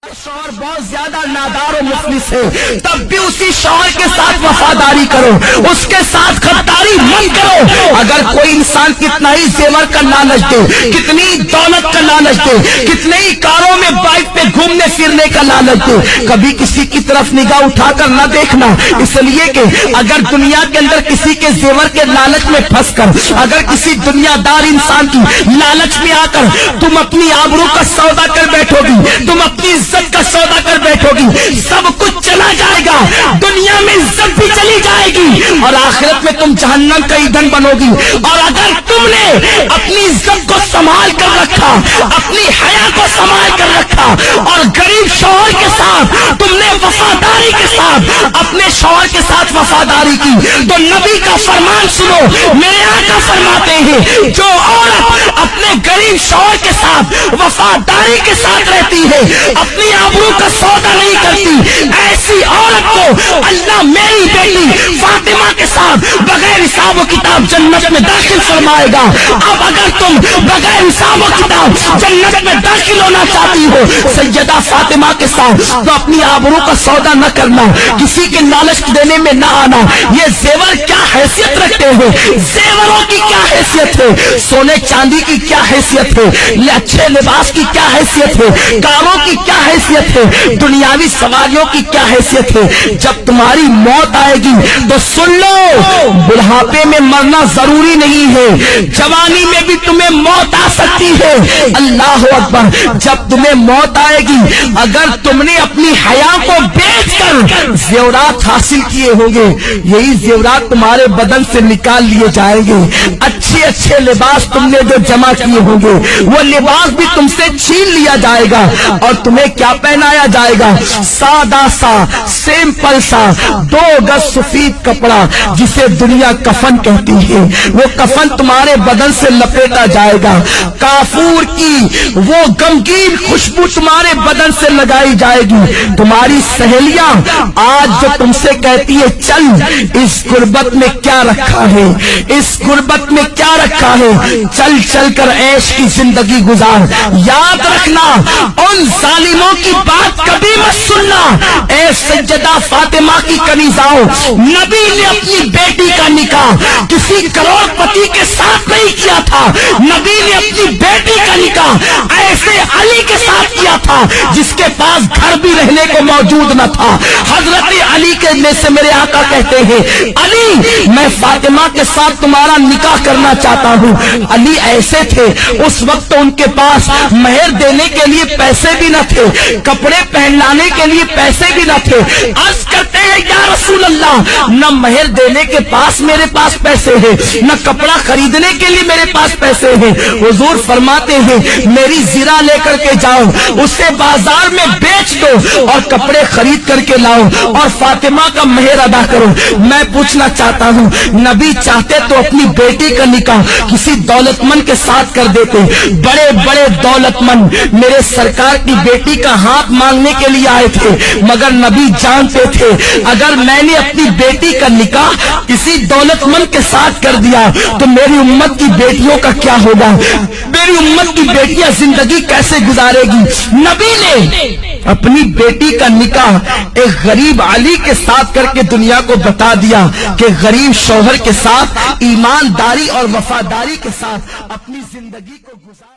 شوہر بہت زیادہ نادار و مفلس ہے، تب بھی اسی شوہر کے ساتھ وفاداری کرو، اس کے ساتھ غداری مت کرو۔ اگر کوئی انسان کتنا ہی زیور کا لالچ دے، کتنی دولت کا لالچ دے، کتنے ہی کاروں میں بائک پہ گھومنے پھرنے کا لالچ دے، کبھی کسی کی طرف نگاہ اٹھا کر نہ دیکھنا، اس لیے کہ اگر دنیا کے اندر کسی کے زیور کے لالچ میں پھنس کر، اگر کسی دنیا دار انسان کی لالچ میں آ کر تم اپنی آبرو کا سودا کر بیٹھو گی، تم اپنی عزت کا سودا کر بیٹھو گی، سب کچھ چلا جائے گا، دنیا میں عزت بھی چلی جائے گی اور آخرت میں تم جہنم کا ایندھن بنو گی۔ اور اگر تم نے اپنی عزت کو سنبھال کر رکھا، اپنی حیا کو سنبھال کر رکھا اور غریب شوہر کے ساتھ تم نے وفاداری کے ساتھ اپنے شوہر کے ساتھ وفاداری کی، تو نبی کا فرمان سنو، میرے آقا فرماتے ہیں جو عورت اپنے غریب شوہر کے ساتھ وفاداری کے ساتھ رہتی ہے، اپنی آبرو کا سودا نہیں کرتی، ایسی عورت کو اللہ میری بیٹی فاطمہ کے ساتھ بغیر حساب و کتاب جنت میں داخل فرمائے گا۔ اب اگر تم بغیر حساب و کتاب جنت میں داخل ہونا چاہتی ہو سیدہ فاطمہ کے ساتھ، تو اپنی آبرو کا سودا نہ کرنا، کسی کے لالچ دینے میں نہ آنا۔ یہ زیور کیا حیثیت رکھتے ہیں، زیوروں کی کیا حیثیت ہے، سونے چاندی کی کیا حیثیت ہے، اچھے لباس کی کیا حیثیت ہے، کاروں کی کیا حیثیت ہے، دنیاوی سواریوں کی کیا حیثیت ہے۔ جب تمہاری موت آئے گی تو سن لو، بڑھاپے میں مرنا ضروری نہیں ہے، جوانی میں بھی تمہیں موت آ سکتی ہے۔ اللہ اکبر، جب تمہیں موت آئے گی، اگر تم نے اپنی حیا کو بیچ کر زیورات حاصل کیے ہوں گے، یہی زیورات تمہارے بدن سے نکال لیے جائیں گے۔ اچھے اچھے لباس تم نے جو جمع کیے ہوں گے، وہ لباس بھی تم سے چھین لیا جائے گا اور تمہیں کیا پہنایا جائے گا، سادہ سا سمپل سا 2 گز سفید کپڑا جسے دنیا کفن کہتی ہے، وہ کفن تمہارے بدن سے لپیٹا جائے گا، کافور کی وہ غمگین خوشبو تمہارے بدن سے لگائی جائے گی۔ تمہاری سہیلیاں آج جو تم سے کہتی ہے چل، اس غربت میں کیا رکھا ہے، اس غربت میں کیا رکھا ہے، چل چل کر عیش کی زندگی گزار۔ یاد رکھنا، ان ظالموں کی بات کبھی مت سننا۔ اے سیدہ فاطمہ کی کنیزاؤں، نبی نے اپنی بیٹی کا نکاح کسی کروڑ پتی کے ساتھ نہیں کیا تھا، نبی نے اپنی بیٹی کا نکاح ایسے علی کے ساتھ کیا تھا جس کے پاس گھر بھی رہنے کو موجود نہ تھا۔ حضرت علی کے میں سے میرے آقا کہتے ہیں علی میں فاطمہ کے ساتھ تمہارا نکاح کرنا چاہتا ہوں۔ علی ایسے تھے، اس وقت ان کے پاس مہر دینے کے لیے پیسے بھی نہ تھے، کپڑے پہنانے کے لیے پیسے بھی نہ تھے۔ عرض کرتے ہیں یا رسول اللہ، نہ مہر دینے کے پاس میرے پاس پیسے ہیں، نہ کپڑا خریدنے کے لیے میرے پاس پیسے ہیں۔ حضور فرماتے ہیں میری زرہ لے کر کے جاؤ، اسے بازار میں بیچ دو اور کپڑے خرید کر کے لاؤ اور فاطمہ کا مہر ادا کرو۔ میں پوچھنا چاہتا ہوں، نبی چاہتے تو اپنی بیٹی کا نکاح کسی دولت مند کے ساتھ کر دیتے، بڑے بڑے دولت مند میرے سرکار کی بیٹی کا ہاتھ مانگنے کے لیے آئے تھے، مگر نبی جانتے تھے اگر میں نے اپنی بیٹی کا نکاح کسی دولت مند کے ساتھ کر دیا تو میری امت کی بیٹیوں کا کیا ہوگا، میری امت کی بیٹیاں زندگی کیسے گزارے گی۔ نبی نے اپنی بیٹی کا نکاح ایک غریب علی کے ساتھ کر کے دنیا کو بتا دیا کہ غریب شوہر کے ساتھ ایمانداری اور وفاداری کے ساتھ اپنی زندگی کو گزار